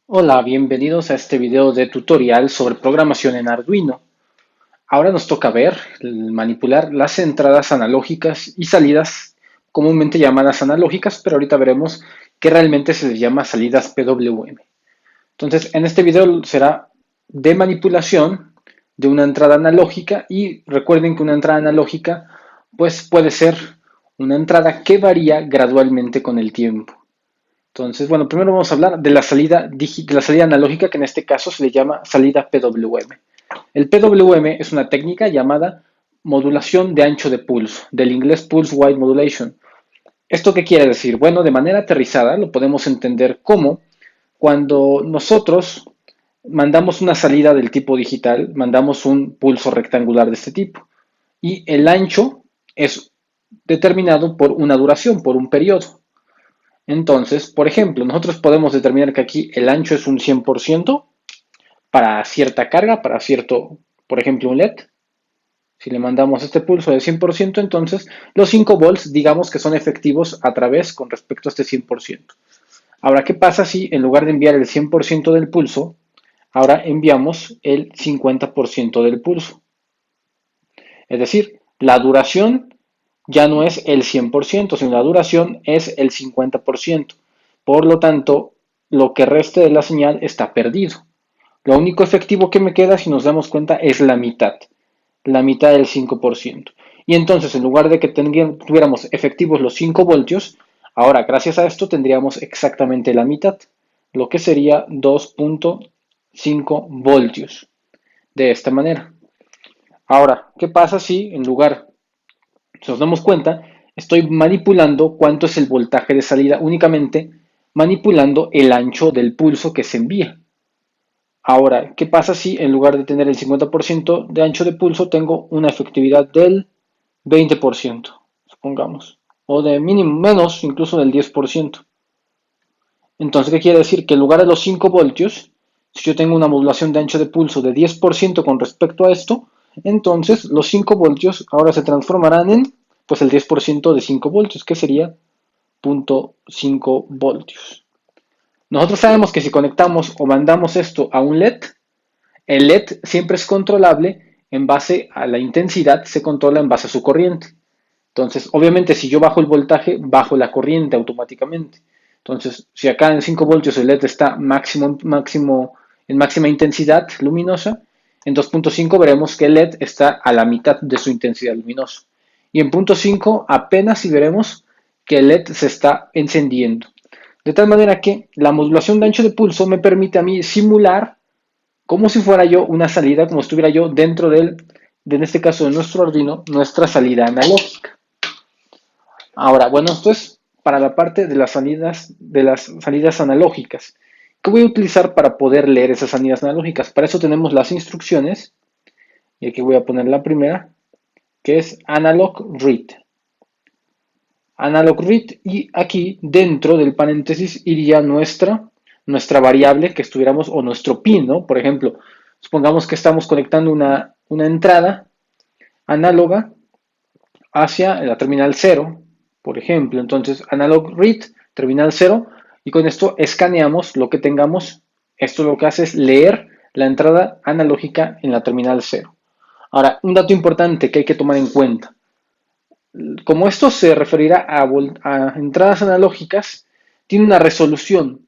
Hola, bienvenidos a este video de tutorial sobre programación en Arduino. Ahora nos toca ver, manipular las entradas analógicas y salidas, comúnmente llamadas analógicas, pero ahorita veremos que realmente se les llama salidas PWM. Entonces, en este video será de manipulación de una entrada analógica y recuerden que una entrada analógica pues puede ser una entrada que varía gradualmente con el tiempo. Entonces, bueno, primero vamos a hablar de la salida analógica, que en este caso se le llama salida PWM. El PWM es una técnica llamada modulación de ancho de pulso, del inglés Pulse Width Modulation. ¿Esto qué quiere decir? Bueno, de manera aterrizada lo podemos entender como cuando nosotros mandamos una salida del tipo digital, mandamos un pulso rectangular de este tipo y el ancho es determinado por una duración, por un periodo. Entonces, por ejemplo, nosotros podemos determinar que aquí el ancho es un 100% para cierta carga, para cierto, por ejemplo, un LED. Si le mandamos este pulso de 100%, entonces los 5 volts digamos que son efectivos a través con respecto a este 100%. Ahora, ¿qué pasa si en lugar de enviar el 100% del pulso, ahora enviamos el 50% del pulso? Es decir, la duración ya no es el 100%, sino la duración es el 50%. Por lo tanto, lo que reste de la señal está perdido. Lo único efectivo que me queda, si nos damos cuenta, es la mitad del 5%. Y entonces, en lugar de que tuviéramos efectivos los 5 voltios, ahora, gracias a esto, tendríamos exactamente la mitad, lo que sería 2.5 voltios. De esta manera. Ahora, ¿qué pasa si en lugar, si nos damos cuenta, estoy manipulando cuánto es el voltaje de salida únicamente manipulando el ancho del pulso que se envía? Ahora, ¿qué pasa si en lugar de tener el 50% de ancho de pulso tengo una efectividad del 20%, supongamos, o de mínimo menos, incluso del 10%? Entonces, ¿qué quiere decir? Que en lugar de los 5 voltios, si yo tengo una modulación de ancho de pulso de 10% con respecto a esto, entonces los 5 voltios ahora se transformarán en pues el 10% de 5 voltios, que sería 0.5 voltios. Nosotros sabemos que si conectamos o mandamos esto a un LED, el LED siempre es controlable en base a la intensidad, se controla en base a su corriente. Entonces, obviamente, si yo bajo el voltaje, bajo la corriente automáticamente. Entonces, si acá en 5 voltios el LED está en máxima intensidad luminosa, en 2.5 veremos que el LED está a la mitad de su intensidad luminosa. Y en punto 5 apenas si veremos que el LED se está encendiendo. De tal manera que la modulación de ancho de pulso me permite a mí simular como si fuera yo una salida, como si estuviera yo dentro en este caso de nuestro Arduino, nuestra salida analógica. Ahora, bueno, esto es para la parte de las salidas analógicas. ¿Qué voy a utilizar para poder leer esas salidas analógicas? Para eso tenemos las instrucciones, y aquí voy a poner la primera, que es analog read. Analog read, y aquí dentro del paréntesis iría nuestra variable que estuviéramos, o nuestro pin, ¿no? Por ejemplo, supongamos que estamos conectando una entrada análoga hacia la terminal 0, por ejemplo. Entonces, analog read, terminal 0, y con esto escaneamos lo que tengamos. Esto lo que hace es leer la entrada analógica en la terminal 0. Ahora, un dato importante que hay que tomar en cuenta. Como esto se referirá a entradas analógicas, tiene una resolución.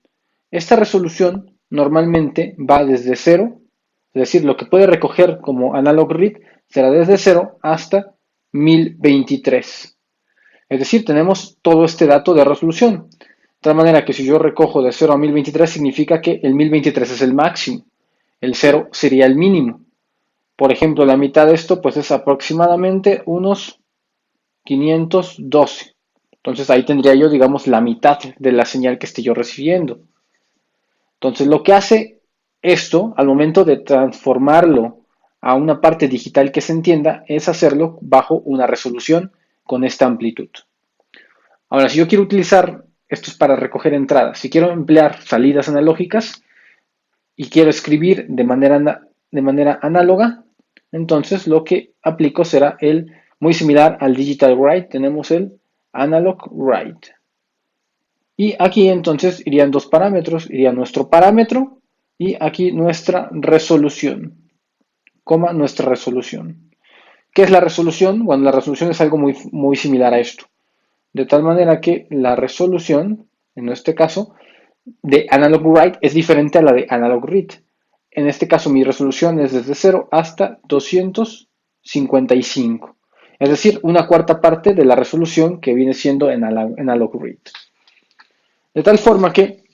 Esta resolución normalmente va desde 0, es decir, lo que puede recoger como analog read será desde 0 hasta 1023. Es decir, tenemos todo este dato de resolución. De tal manera que si yo recojo de 0 a 1023 significa que el 1023 es el máximo, el 0 sería el mínimo. Por ejemplo, la mitad de esto pues es aproximadamente unos 512. Entonces ahí tendría yo, digamos, la mitad de la señal que esté yo recibiendo. Entonces lo que hace esto al momento de transformarlo a una parte digital que se entienda es hacerlo bajo una resolución con esta amplitud. Ahora, si yo quiero utilizar, esto es para recoger entradas, si quiero emplear salidas analógicas y quiero escribir de manera análoga, entonces lo que aplico será muy similar al digital write, tenemos el analog write. Y aquí entonces irían dos parámetros, iría nuestro parámetro y aquí nuestra resolución, coma nuestra resolución. ¿Qué es la resolución? Bueno, la resolución es algo muy similar a esto. De tal manera que la resolución, en este caso, de analog write es diferente a la de analog read. En este caso mi resolución es desde 0 hasta 255. Es decir, una cuarta parte de la resolución que viene siendo en analog read. De tal forma que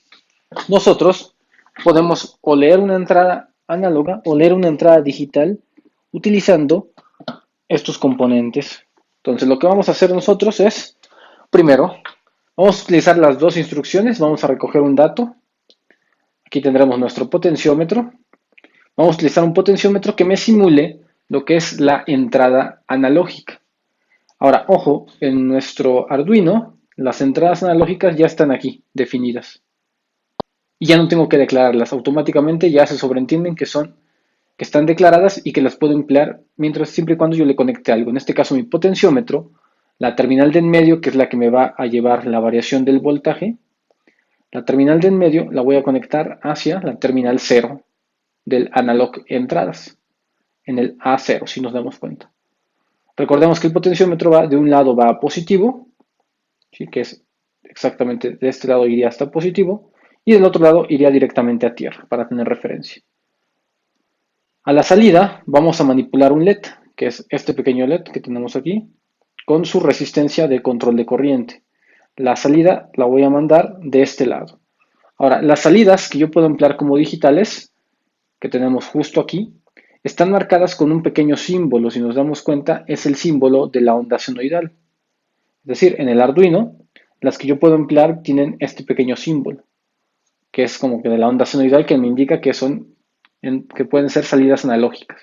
nosotros podemos o leer una entrada análoga o leer una entrada digital utilizando estos componentes. Entonces lo que vamos a hacer nosotros es, primero, vamos a utilizar las dos instrucciones, vamos a recoger un dato. Aquí tendremos nuestro potenciómetro. Vamos a utilizar un potenciómetro que me simule lo que es la entrada analógica. Ahora, ojo, en nuestro Arduino, las entradas analógicas ya están aquí definidas. Y ya no tengo que declararlas, automáticamente ya se sobreentienden que están declaradas y que las puedo emplear mientras siempre y cuando yo le conecte algo. En este caso mi potenciómetro, la terminal de en medio, que es la que me va a llevar la variación del voltaje, la terminal de en medio la voy a conectar hacia la terminal 0 del analog entradas, en el A0 si nos damos cuenta. Recordemos que el potenciómetro va de un lado va a positivo, ¿sí? Que es exactamente de este lado iría hasta positivo, y del otro lado iría directamente a tierra para tener referencia. A la salida vamos a manipular un LED, que es este pequeño LED que tenemos aquí, con su resistencia de control de corriente. La salida la voy a mandar de este lado. Ahora, las salidas que yo puedo emplear como digitales, que tenemos justo aquí, están marcadas con un pequeño símbolo. Si nos damos cuenta, es el símbolo de la onda senoidal. Es decir, en el Arduino, las que yo puedo emplear tienen este pequeño símbolo, que es como que de la onda senoidal, que me indica que que pueden ser salidas analógicas.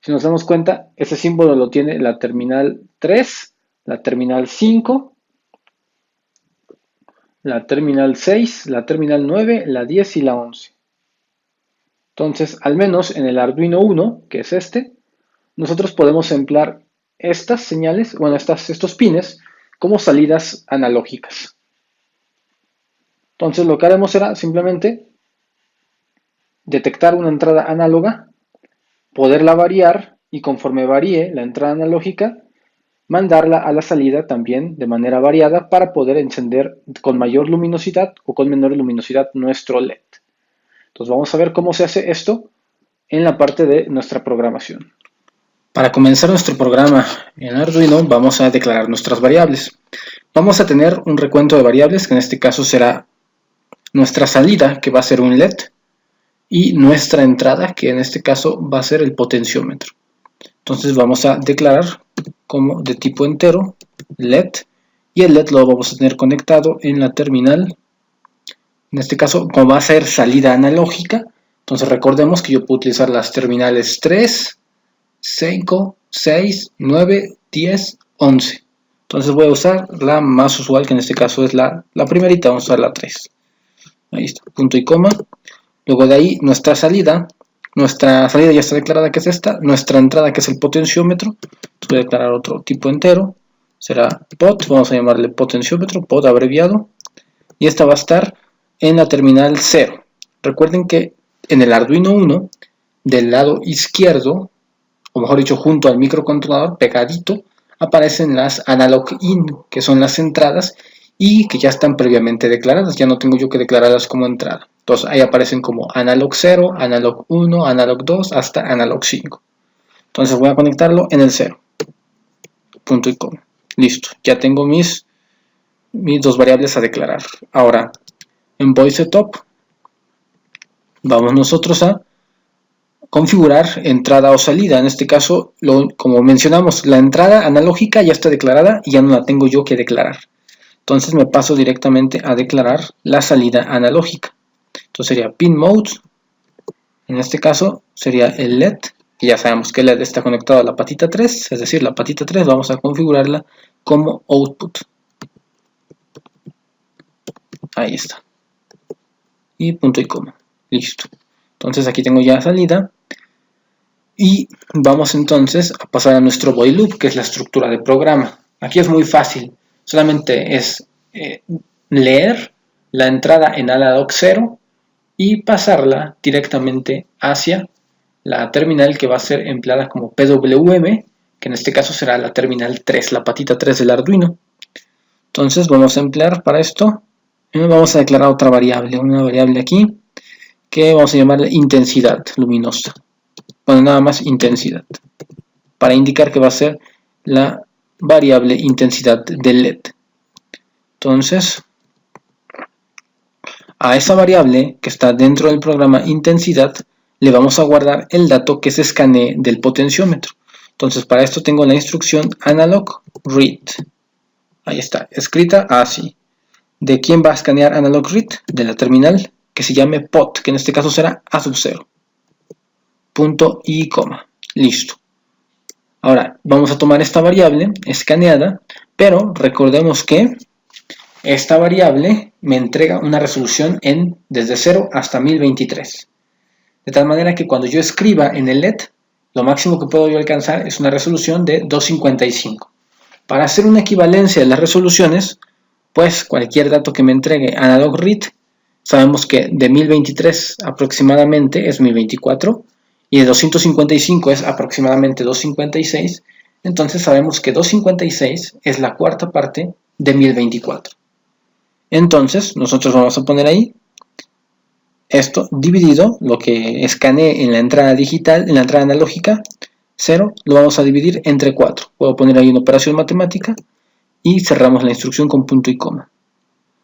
Si nos damos cuenta, ese símbolo lo tiene la terminal 3, la terminal 5, la terminal 6, la terminal 9, la 10 y la 11. Entonces, al menos en el Arduino 1, que es este, nosotros podemos emplear estas señales, bueno, estos pines, como salidas analógicas. Entonces, lo que haremos será simplemente detectar una entrada análoga, poderla variar y conforme varíe la entrada analógica, mandarla a la salida también de manera variada para poder encender con mayor luminosidad o con menor luminosidad nuestro LED. Entonces vamos a ver cómo se hace esto en la parte de nuestra programación. Para comenzar nuestro programa en Arduino vamos a declarar nuestras variables. Vamos a tener un recuento de variables que en este caso será nuestra salida, que va a ser un LED, y nuestra entrada, que en este caso va a ser el potenciómetro. Entonces vamos a declarar como de tipo entero LED, y el LED lo vamos a tener conectado en la terminal. En este caso, como va a ser salida analógica, entonces recordemos que yo puedo utilizar las terminales 3, 5, 6, 9, 10, 11. Entonces voy a usar la más usual, que en este caso es la primerita, vamos a usar la 3. Ahí está, punto y coma. Luego de ahí nuestra salida ya está declarada, que es esta. Nuestra entrada, que es el potenciómetro. Entonces voy a declarar otro tipo entero. Será pot, vamos a llamarle potenciómetro, pot abreviado. Y esta va a estar en la terminal 0. Recuerden que en el Arduino 1, del lado izquierdo, o mejor dicho, junto al microcontrolador, pegadito, aparecen las analog in, que son las entradas y que ya están previamente declaradas. Ya no tengo yo que declararlas como entrada. Entonces ahí aparecen como analog 0, analog 1, analog 2, hasta analog 5. Entonces voy a conectarlo en el 0. Punto y coma. Listo. Ya tengo mis dos variables a declarar. Ahora, en void setup, vamos nosotros a configurar entrada o salida. En este caso, como mencionamos, la entrada analógica ya está declarada y ya no la tengo yo que declarar. Entonces me paso directamente a declarar la salida analógica. Entonces sería pin mode. En este caso sería el LED. Y ya sabemos que el LED está conectado a la patita 3. Es decir, la patita 3 vamos a configurarla como output. Ahí está. Y punto y coma. Listo. Entonces aquí tengo ya salida. Y vamos entonces a pasar a nuestro while loop, que es la estructura de programa. Aquí es muy fácil. Solamente es leer la entrada en analog 0 y pasarla directamente hacia la terminal que va a ser empleada como PWM, que en este caso será la terminal 3, la patita 3 del Arduino. Entonces vamos a emplear para esto, vamos a declarar otra variable, una variable aquí, que vamos a llamarle intensidad luminosa. Bueno, nada más intensidad, para indicar que va a ser la variable intensidad del LED. Entonces, a esa variable que está dentro del programa intensidad, le vamos a guardar el dato que se escanee del potenciómetro. Entonces, para esto tengo la instrucción analog read. Ahí está, escrita así. ¿De quién va a escanear analog read? De la terminal que se llame pot, que en este caso será A sub 0. Punto y coma. Listo. Ahora, vamos a tomar esta variable escaneada, pero recordemos que esta variable me entrega una resolución en desde 0 hasta 1023. De tal manera que cuando yo escriba en el LED, lo máximo que puedo yo alcanzar es una resolución de 255. Para hacer una equivalencia de las resoluciones, pues cualquier dato que me entregue analog read, sabemos que de 1023 aproximadamente es 1024 y de 255 es aproximadamente 256. Entonces sabemos que 256 es la cuarta parte de 1024. Entonces nosotros vamos a poner ahí esto dividido, lo que escanee en la entrada digital, en la entrada analógica, 0, lo vamos a dividir entre 4. Puedo poner ahí una operación matemática y cerramos la instrucción con punto y coma.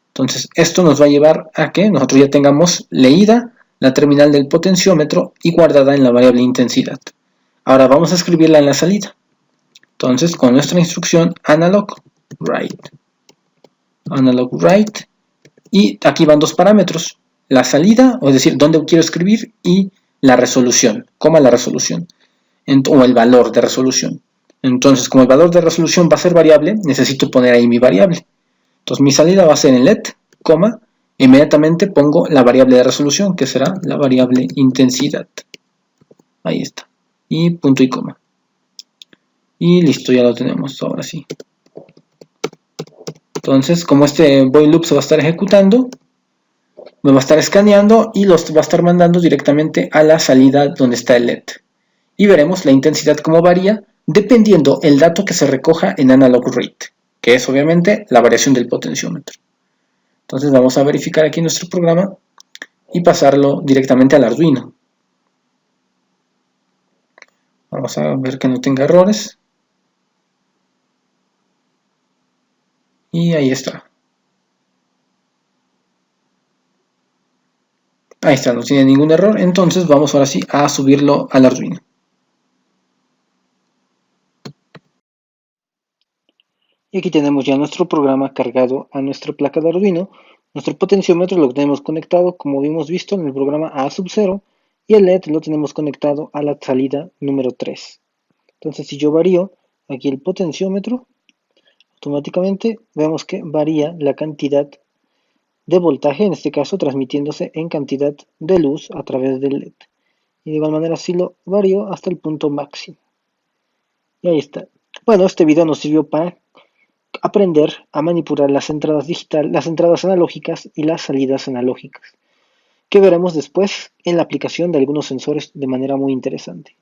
Entonces esto nos va a llevar a que nosotros ya tengamos leída la terminal del potenciómetro y guardada en la variable intensidad. Ahora vamos a escribirla en la salida. Entonces con nuestra instrucción analog write, y aquí van dos parámetros, la salida, es decir, dónde quiero escribir, y la resolución, la resolución, o el valor de resolución. Entonces, como el valor de resolución va a ser variable, necesito poner ahí mi variable. Entonces, mi salida va a ser en LED, inmediatamente pongo la variable de resolución, que será la variable intensidad. Ahí está. Y punto y coma. Y listo, ya lo tenemos, ahora sí. Entonces, como este while loop se va a estar ejecutando, me va a estar escaneando y los va a estar mandando directamente a la salida donde está el LED. Y veremos la intensidad cómo varía dependiendo el dato que se recoja en analog read, que es obviamente la variación del potenciómetro. Entonces vamos a verificar aquí nuestro programa y pasarlo directamente al Arduino. Vamos a ver que no tenga errores. Y ahí está. Ahí está, no tiene ningún error. Entonces vamos ahora sí a subirlo al Arduino. Y aquí tenemos ya nuestro programa cargado a nuestra placa de Arduino. Nuestro potenciómetro lo tenemos conectado, como hemos visto en el programa A sub 0, y el LED lo tenemos conectado a la salida número 3. Entonces, si yo varío aquí el potenciómetro, automáticamente vemos que varía la cantidad de voltaje, en este caso transmitiéndose en cantidad de luz a través del LED. Y de igual manera así lo varío hasta el punto máximo. Y ahí está. Bueno, este video nos sirvió para aprender a manipular las entradas digitales, las entradas analógicas y las salidas analógicas, que veremos después en la aplicación de algunos sensores de manera muy interesante.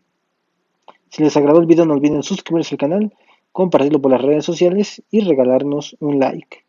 Si les agradó el video no olviden suscribirse al canal, compartirlo por las redes sociales y regalarnos un like.